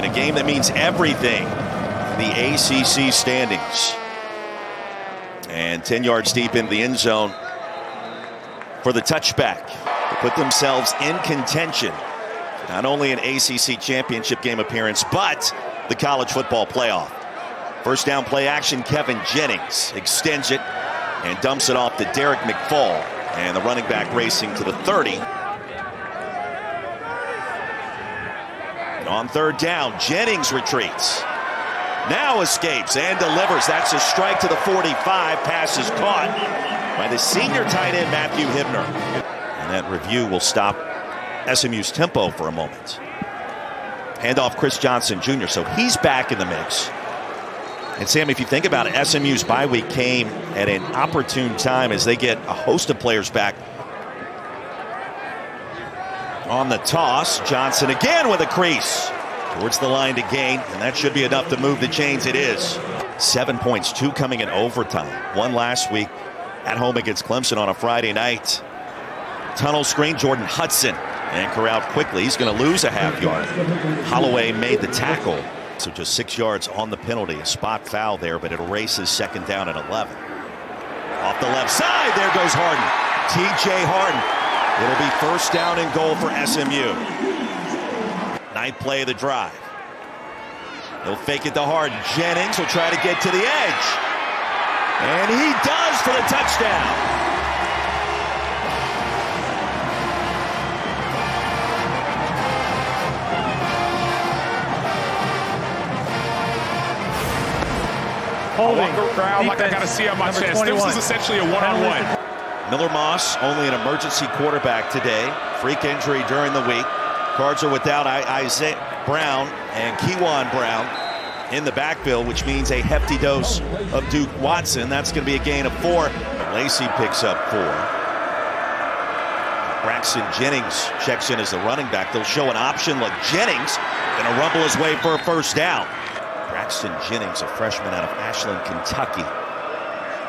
in a game that means everything in the ACC standings. And 10 yards deep in the end zone for the touchback to put themselves in contention. Not only an ACC Championship game appearance, but the college football playoff. First down play action, Kevin Jennings extends it and dumps it off to Derek McFall. And the running back racing to the 30. On third down, Jennings retreats. Now escapes and delivers. That's a strike to the 45. Pass is caught by the senior tight end, Matthew Hibner. And that review will stop SMU's tempo for a moment. Handoff Chris Johnson Jr., so he's back in the mix. And Sam, if you think about it, SMU's bye week came at an opportune time as they get a host of players back. On the toss, Johnson again with a crease towards the line to gain, and that should be enough to move the chains. It is. 7 points, 2 coming in overtime. 1 last week at home against Clemson on a Friday night. Tunnel screen, Jordan Hudson, and corralled quickly. He's going to lose a half yard. Holloway made the tackle. So just 6 yards on the penalty. A spot foul there, but it erases second down at 11. Off the left side, there goes Harden. T.J. Harden. It'll be first down and goal for SMU. Ninth play of the drive. He'll fake it to Harden. Jennings will try to get to the edge. And he does for the touchdown. Holding crowd like I got to see on my chest. 21. This is essentially a one-on-one. Miller Moss, only an emergency quarterback today. Freak injury during the week. Cards are without Isaiah Brown and Kewan Brown in the backfield, which means a hefty dose of Duke Watson. That's going to be a gain of 4. Lacey picks up 4. Braxton Jennings checks in as the running back. They'll show an option like Jennings going to rumble his way for a first down. Braxton Jennings, a freshman out of Ashland, Kentucky.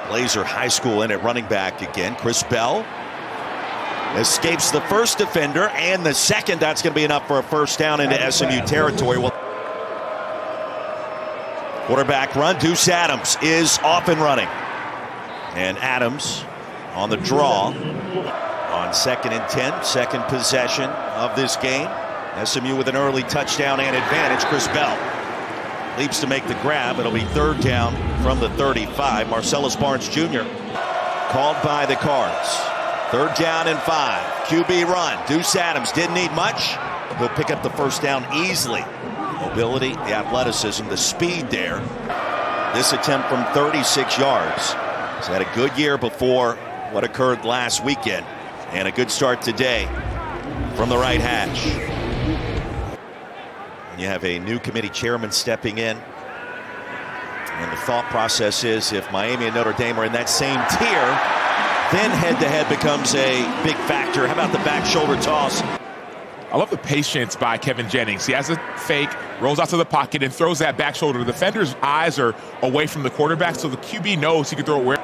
Blazer High School in at running back again. Chris Bell escapes the first defender and the second. That's going to be enough for a first down into SMU territory. Well, quarterback run. Deuce Adams is off and running. And Adams on the draw on 2nd and 10. Second possession of this game. SMU with an early touchdown and advantage. Chris Bell leaps to make the grab. It'll be third down from the 35. Marcellus Barnes Jr. called by the Cards. Third down and 5. QB run. Deuce Adams didn't need much. He'll pick up the first down easily. Mobility, the athleticism, the speed there. This attempt from 36 yards. He's had a good year before what occurred last weekend. And a good start today from the right hash. You have a new committee chairman stepping in. And the thought process is if Miami and Notre Dame are in that same tier, then head-to-head becomes a big factor. How about the back shoulder toss? I love the patience by Kevin Jennings. He has a fake, rolls out to the pocket, and throws that back shoulder. The defender's eyes are away from the quarterback, so the QB knows he can throw it where.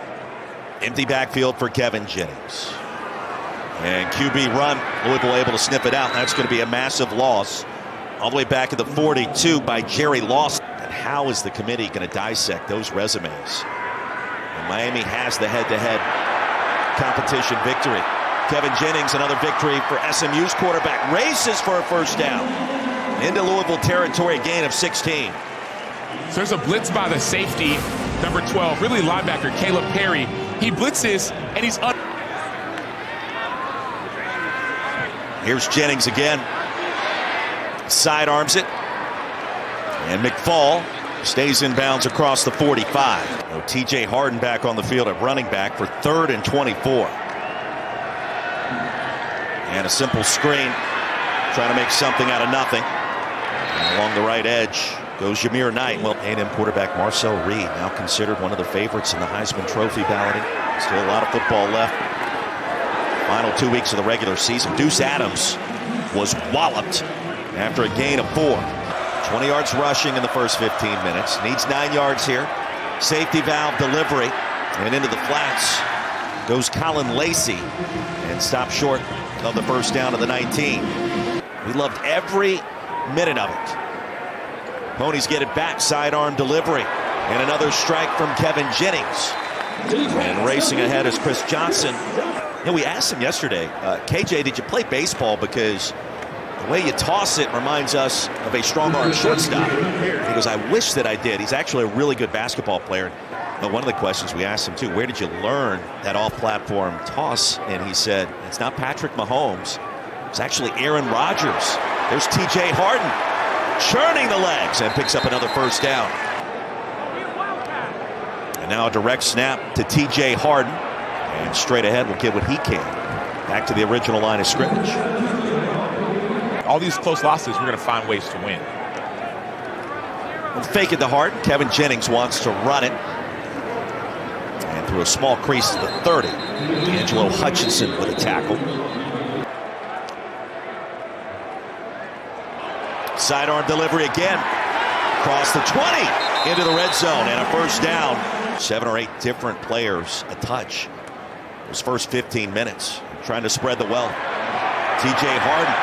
Empty backfield for Kevin Jennings. And QB run, Louisville able to sniff it out. That's going to be a massive loss. All the way back at the 42 by Jerry Lawson. And how is the committee going to dissect those resumes? And Miami has the head-to-head competition victory. Kevin Jennings, another victory for SMU's quarterback. Races for a first down. Into Louisville territory, a gain of 16. So there's a blitz by the safety, number 12, really linebacker, Caleb Perry. He blitzes, and he's Here's Jennings again. Sidearms it. And McFall stays in bounds across the 45. T.J. Harden back on the field at running back for 3rd and 24. And a simple screen. Trying to make something out of nothing. And along the right edge goes Jameer Knight. Well, A&M quarterback Marcel Reed, now considered one of the favorites in the Heisman Trophy balloting. Still a lot of football left. Final 2 weeks of the regular season. Deuce Adams was walloped after a gain of 4. 20 yards rushing in the first 15 minutes. Needs 9 yards here. Safety valve delivery. And into the flats goes Colin Lacey. And stopped short of the first down of the 19. We loved every minute of it. Ponies get it back, sidearm delivery. And another strike from Kevin Jennings. And racing ahead is Chris Johnson. You know, we asked him yesterday, KJ, did you play baseball? Because the way you toss it reminds us of a strong arm shortstop. He goes, I wish that I did. He's actually a really good basketball player. But one of the questions we asked him too, where did you learn that off-platform toss? And he said, it's not Patrick Mahomes. It's actually Aaron Rodgers. There's TJ Harden churning the legs and picks up another first down. And now a direct snap to TJ Harden. And straight ahead will get what he can. Back to the original line of scrimmage. All these close losses, we're going to find ways to win. And fake it to Harden. Kevin Jennings wants to run it. And through a small crease to the 30. D'Angelo Hutchinson with a tackle. Sidearm delivery again. Across the 20. Into the red zone and a first down. 7 or 8 different players a touch. Those first 15 minutes. Trying to spread the wealth. TJ Harden.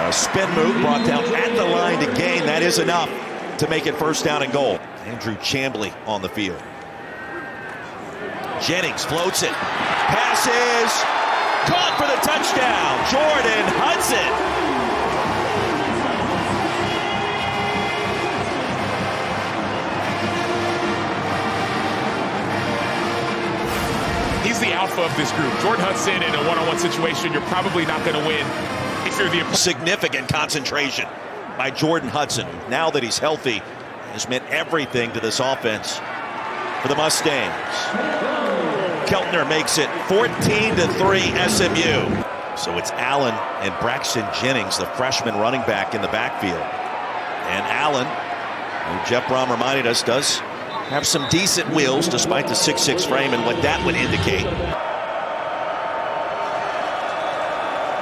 A spin move brought down at the line to gain. That is enough to make it first down and goal. Andrew Chamblee on the field. Jennings floats it. Passes. Caught for the touchdown. Jordan Hudson. He's the alpha of this group. Jordan Hudson in a one-on-one situation, you're probably not going to win if you're the significant concentration by Jordan Hudson. Now that he's healthy, has meant everything to this offense for the Mustangs. Keltner makes it 14-3 SMU. So it's Allen and Braxton Jennings, the freshman running back in the backfield. And Allen, who Jeff Brom reminded us does have some decent wheels despite the 6'6" frame and what that would indicate.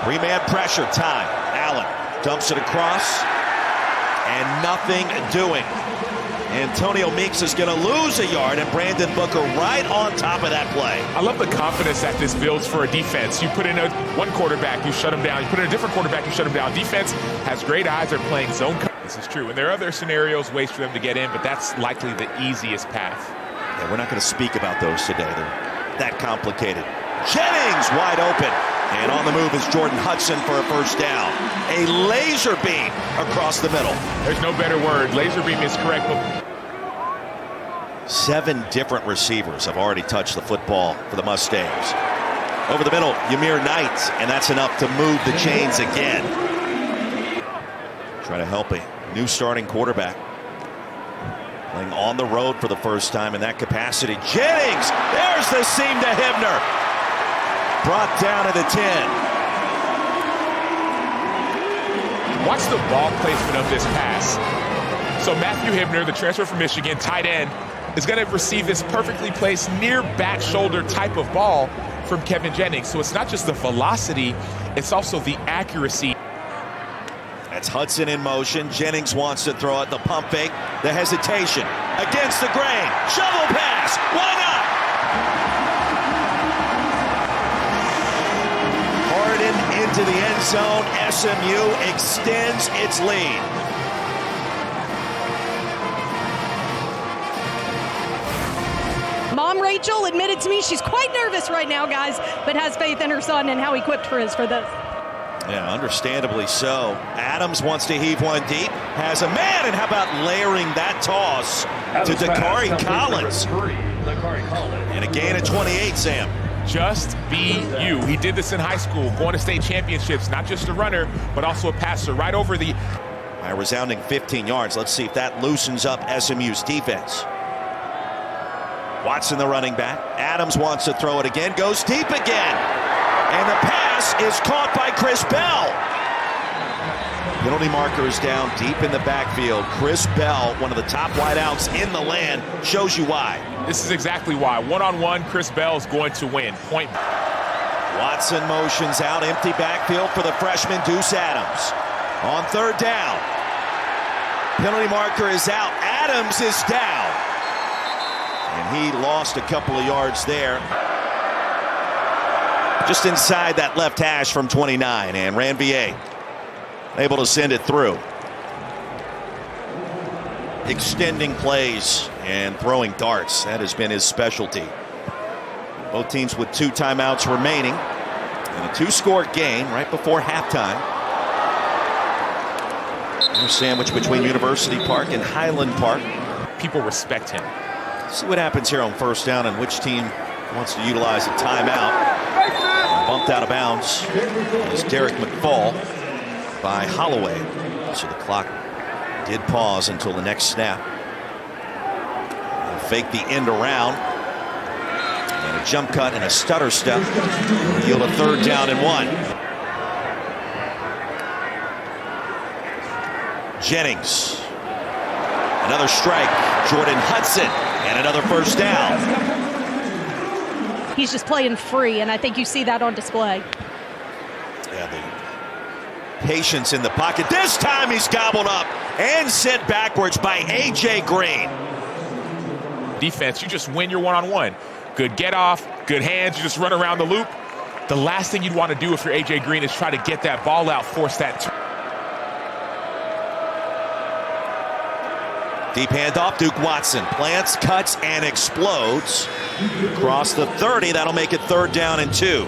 Three-man pressure time. Allen dumps it across and nothing doing. Antonio Meeks is going to lose a yard and Brandon Booker right on top of that play. I love the confidence that this builds for a defense. You put in one quarterback, you shut him down. You put in a different quarterback, you shut him down. Defense has great eyes. They're playing zone coverage. This is true. And there are other scenarios, ways for them to get in, but that's likely the easiest path. Yeah, we're not going to speak about those today. They're that complicated. Jennings wide open. And on the move is Jordan Hudson for a first down. A laser beam across the middle. There's no better word. Laser beam is correct. 7 different receivers have already touched the football for the Mustangs. Over the middle, Ymir Knight, and that's enough to move the chains again. Try to help a new starting quarterback. Playing on the road for the first time in that capacity. Jennings, there's the seam to Hibner. Brought down to the 10. Watch the ball placement of this pass. So Matthew Hibner, the transfer from Michigan, tight end, is going to receive this perfectly placed near back shoulder type of ball from Kevin Jennings. So it's not just the velocity, it's also the accuracy. That's Hudson in motion. Jennings wants to throw it. The pump fake, the hesitation. Against the grain. Shovel pass. Why not? Harden into the end zone. SMU extends its lead. Mom Rachel admitted to me she's quite nervous right now, guys, but has faith in her son and how equipped he is for this. Yeah, understandably so. Adams wants to heave one deep. Has a man, and how about layering that toss to Dakari Collins? And a gain of 28, Sam. Just be you. He did this in high school, going to state championships, not just a runner, but also a passer right over the... By a resounding 15 yards. Let's see if that loosens up SMU's defense. Watson, the running back. Adams wants to throw it again. Goes deep again. And the pass is caught by Chris Bell. Penalty marker is down deep in the backfield. Chris Bell, one of the top wideouts in the land, shows you why. This is exactly why. One-on-one, Chris Bell is going to win. Point. Watson motions out, empty backfield for the freshman Deuce Adams. On third down. Penalty marker is out. Adams is down. And he lost a couple of yards there. Just inside that left hash from 29. And Ranvier able to send it through. extending plays and throwing darts. That has been his specialty. Both teams with 2 timeouts remaining in a 2-score game right before halftime. A sandwich between University Park and Highland Park. People respect him. See what happens here on first down and which team wants to utilize a timeout. Bumped out of bounds is Derek McFall by Holloway. So the clock did pause until the next snap. They'll fake the end around. And a jump cut and a stutter step. Yield a 3rd down and 1. Jennings. Another strike. Jordan Hudson. And another first down. He's just playing free, and I think you see that on display. Yeah, the patience in the pocket. This time he's gobbled up and sent backwards by A.J. Green. Defense, you just win your one-on-one. Good get off, good hands, you just run around the loop. The last thing you'd want to do if you're A.J. Green is try to get that ball out, force that. Deep handoff, Duke Watson plants, cuts, and explodes. Across the 30, that'll make it 3rd down and 2.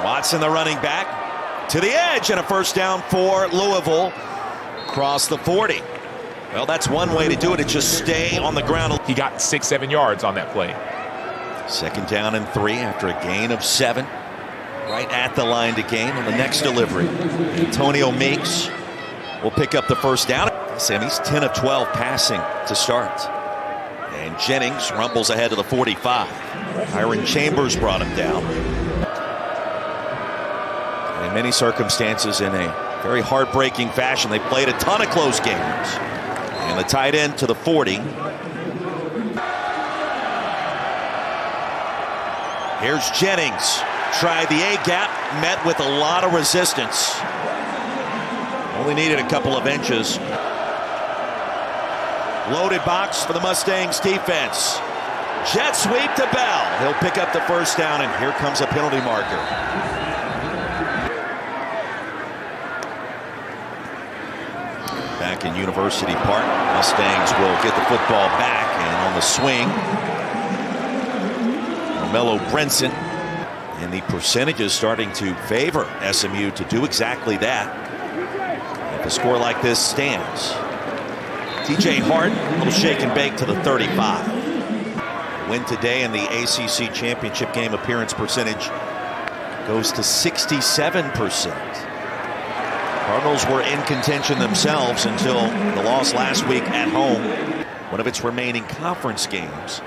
Watson, the running back, to the edge, and a first down for Louisville. Across the 40. Well, that's one way to do it. It's just stay on the ground. He got 6-7 yards on that play. 2nd down and 3 after a gain of 7. Right at the line to gain on the next delivery. Antonio Meeks will pick up the first down. Sammy's 10 of 12 passing to start. And Jennings rumbles ahead to the 45. Hiron Chambers brought him down. And in many circumstances, in a very heartbreaking fashion, they played a ton of close games. And the tight end to the 40. Here's Jennings. Tried the A-gap, met with a lot of resistance. Only needed a couple of inches. Loaded box for the Mustangs defense. Jet sweep to Bell. He'll pick up the first down, and here comes a penalty marker. Back in University Park, Mustangs will get the football back, and on the swing, Mello Brenson. And the percentages starting to favor SMU to do exactly that. If a score like this stands. TJ Hart, a little shake and bake to the 35. Win today in the ACC Championship game appearance percentage goes to 67%. Cardinals were in contention themselves until the loss last week at home. One of its remaining conference games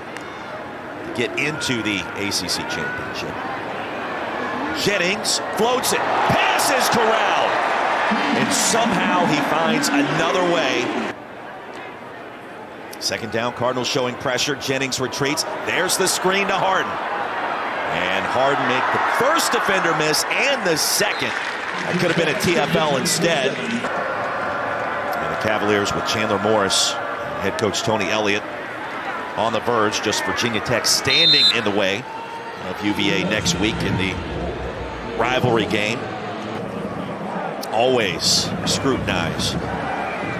to get into the ACC Championship. Jennings floats it, pass is corralled, and somehow he finds another way. 2nd down, Cardinals showing pressure. Jennings retreats. There's the screen to Harden. And Harden make the first defender miss and the second. That could have been a TFL instead. And the Cavaliers with Chandler Morris, head coach Tony Elliott on the verge. Just Virginia Tech standing in the way of UVA next week in the rivalry game. Always scrutinize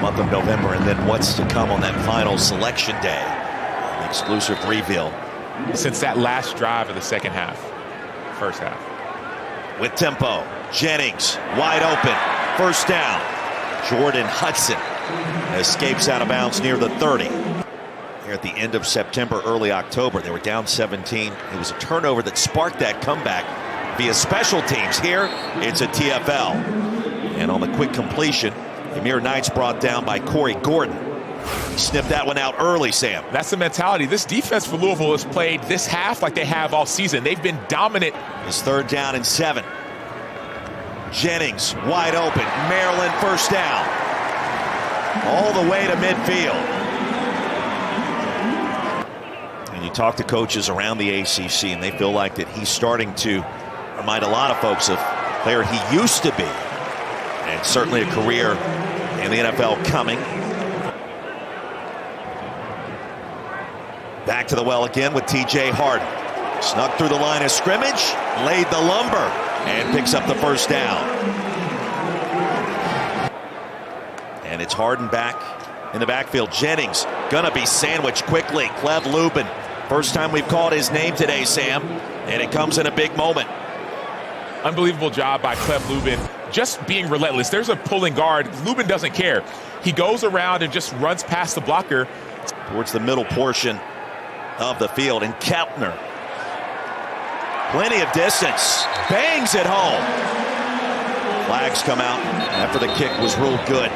month of November, and then what's to come on that final selection day. An exclusive reveal. Since that last drive of the first half. With tempo, Jennings wide open, first down. Jordan Hudson escapes out of bounds near the 30. Here at the end of September, early October, they were down 17. It was a turnover that sparked that comeback via special teams. Here, it's a TFL. And on the quick completion, Amir Knight's brought down by Corey Gordon. He snipped that one out early, Sam. That's the mentality. This defense for Louisville has played this half like they have all season. They've been dominant. It's 3rd down and 7. Jennings wide open. Maryland first down. All the way to midfield. And you talk to coaches around the ACC, and they feel like that he's starting to remind a lot of folks of the player he used to be. And certainly a career in the NFL coming. Back to the well again with TJ Harden. Snuck through the line of scrimmage, laid the lumber, and picks up the first down. Harden back in the backfield. Jennings gonna be sandwiched quickly. Clev Lubin. First time we've called his name today, Sam, and it comes in a big moment. Unbelievable job by Clev Lubin, just being relentless. There's a pulling guard. Lubin doesn't care. He goes around and just runs past the blocker. Towards the middle portion of the field, and Keltner. Plenty of distance. Bangs it home. Flags come out after the kick was ruled good.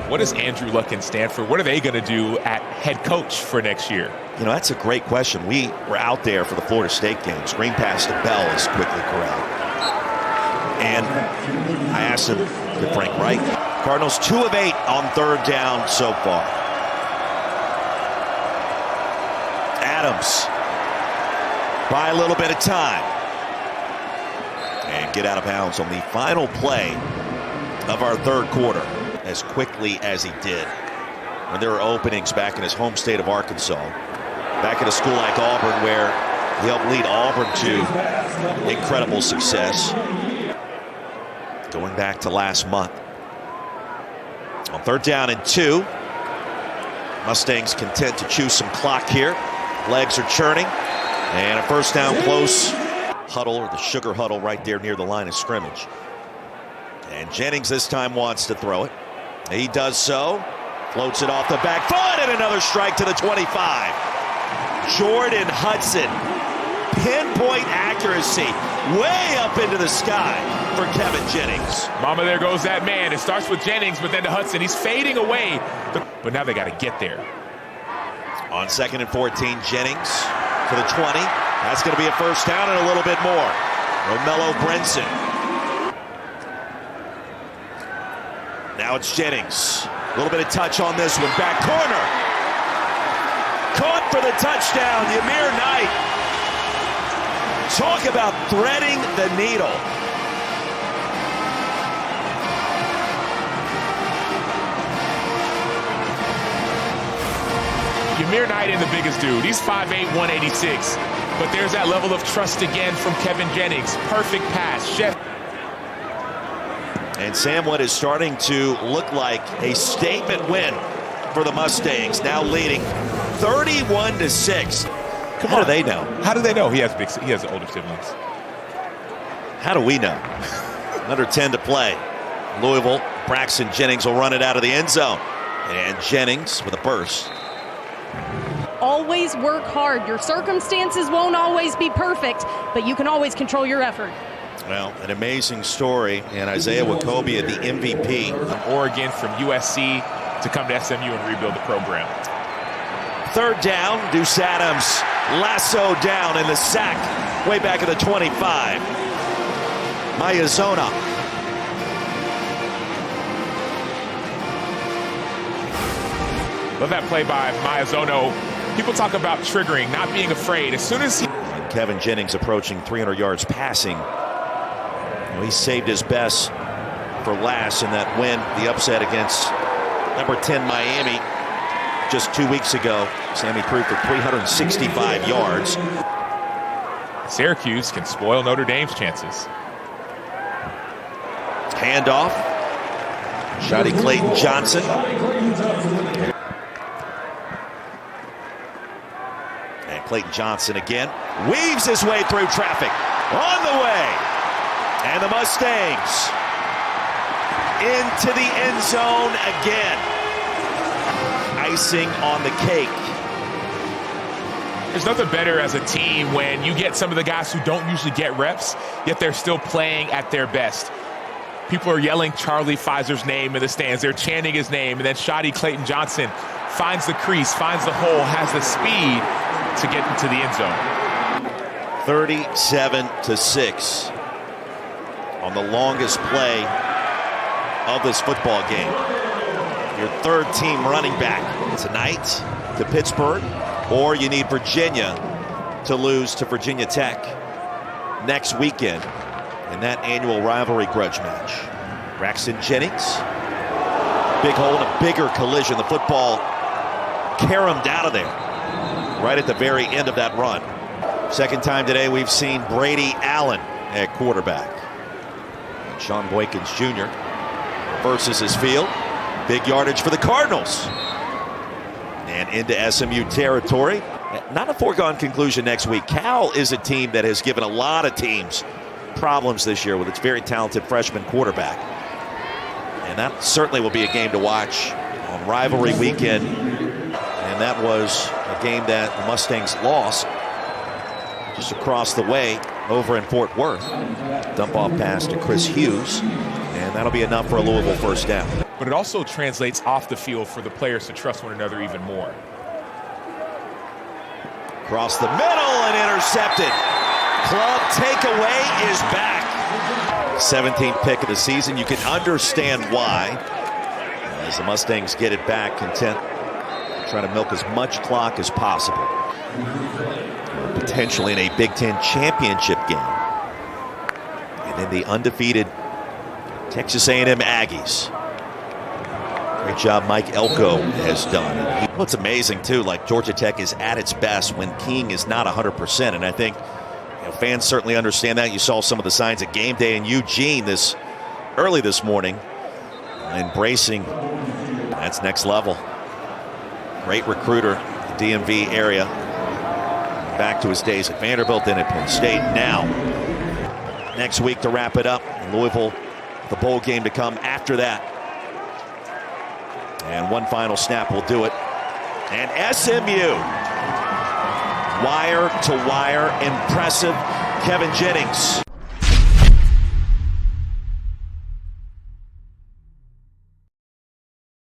What does Andrew Luck and Stanford, what are they going to do at head coach for next year? You know, that's a great question. We were out there for the Florida State game. Screen pass to Bell is quickly corralled. And I asked him to Frank Wright. Cardinals 2 of 8 on third down so far. Adams by a little bit of time. And get out of bounds on the final play of our third quarter as quickly as he did. When there were openings back in his home state of Arkansas, back at a school like Auburn where he helped lead Auburn to incredible success. Going back to last month. On third down and 2, Mustangs content to chew some clock here. Legs are churning, and a first down close. Huddle, or the sugar huddle, right there near the line of scrimmage. And Jennings this time wants to throw it. He does so. Floats it off the back foot, and another strike to the 25. Jordan Hudson. Pinpoint accuracy way up into the sky for Kevin Jennings. Mama, there goes that man. It starts with Jennings, but then to Hudson. He's fading away. But now they got to get there. On 2nd and 14, Jennings to the 20. That's going to be a first down and a little bit more. Romello Brenson. Now it's Jennings. A little bit of touch on this one. Back corner. Caught for the touchdown. Ymir Knight. Talk about threading the needle. Ymir Knight ain't the biggest dude. He's 5'8", 186. But there's that level of trust again from Kevin Jennings. Perfect pass. And Sam, what is starting to look like a statement win for the Mustangs, now leading 31-6. How do they know? How do they know? He has older siblings. How do we know? Under 10 to play. Louisville, Braxton Jennings will run it out of the end zone. And Jennings with a burst. Always work hard. Your circumstances won't always be perfect, but you can always control your effort. Well, an amazing story. And Isaiah Wacobia, the MVP. From Oregon, from USC, to come to SMU and rebuild the program. Third down, Deuce Adams lasso down in the sack way back at the 25. Mayazona. Love that play by Mayazona. People talk about triggering, not being afraid. As soon as he... And Kevin Jennings approaching 300 yards passing. Well, he saved his best for last in that win, the upset against number 10 Miami just 2 weeks ago. Sammy threw for 365 yards. Syracuse can spoil Notre Dame's chances. Handoff. Shotty Clayton Johnson. And Clayton Johnson again weaves his way through traffic. On the way. And the Mustangs into the end zone again. Icing on the cake. There's nothing better as a team when you get some of the guys who don't usually get reps, yet they're still playing at their best. People are yelling Charlie Fizer's name in the stands. They're chanting his name. And then Shotty Clayton Johnson finds the crease, finds the hole, has the speed to get into the end zone. 37-6 on the longest play of this football game. Your third team running back tonight to Pittsburgh, or you need Virginia to lose to Virginia Tech next weekend in that annual rivalry grudge match. Braxton Jennings, big hole and a bigger collision. The football caromed out of there right at the very end of that run. Second time today we've seen Brady Allen at quarterback. And Sean Boykins Jr. versus his field. Big yardage for the Cardinals. And into SMU territory. Not a foregone conclusion next week. Cal is a team that has given a lot of teams problems this year with its very talented freshman quarterback. And that certainly will be a game to watch on rivalry weekend. And that was a game that the Mustangs lost just across the way over in Fort Worth. Dump off pass to Chris Hughes. And that'll be enough for a Louisville first down. But it also translates off the field for the players to trust one another even more. Across the middle and intercepted. Club takeaway is back. 17th pick of the season. You can understand why. As the Mustangs get it back, content trying to milk as much clock as possible. Potentially in a Big Ten championship game. And then the undefeated Texas A&M Aggies. Great job Mike Elko has done. What's amazing too, like Georgia Tech is at its best when King is not 100%, and I think fans certainly understand that. You saw some of the signs at game day in Eugene early this morning, embracing that's next level. Great recruiter, the DMV area, back to his days at Vanderbilt, then at Penn State. Now, next week to wrap it up, Louisville, the bowl game to come after that. And one final snap will do it. And SMU, wire to wire, impressive. Kevin Jennings.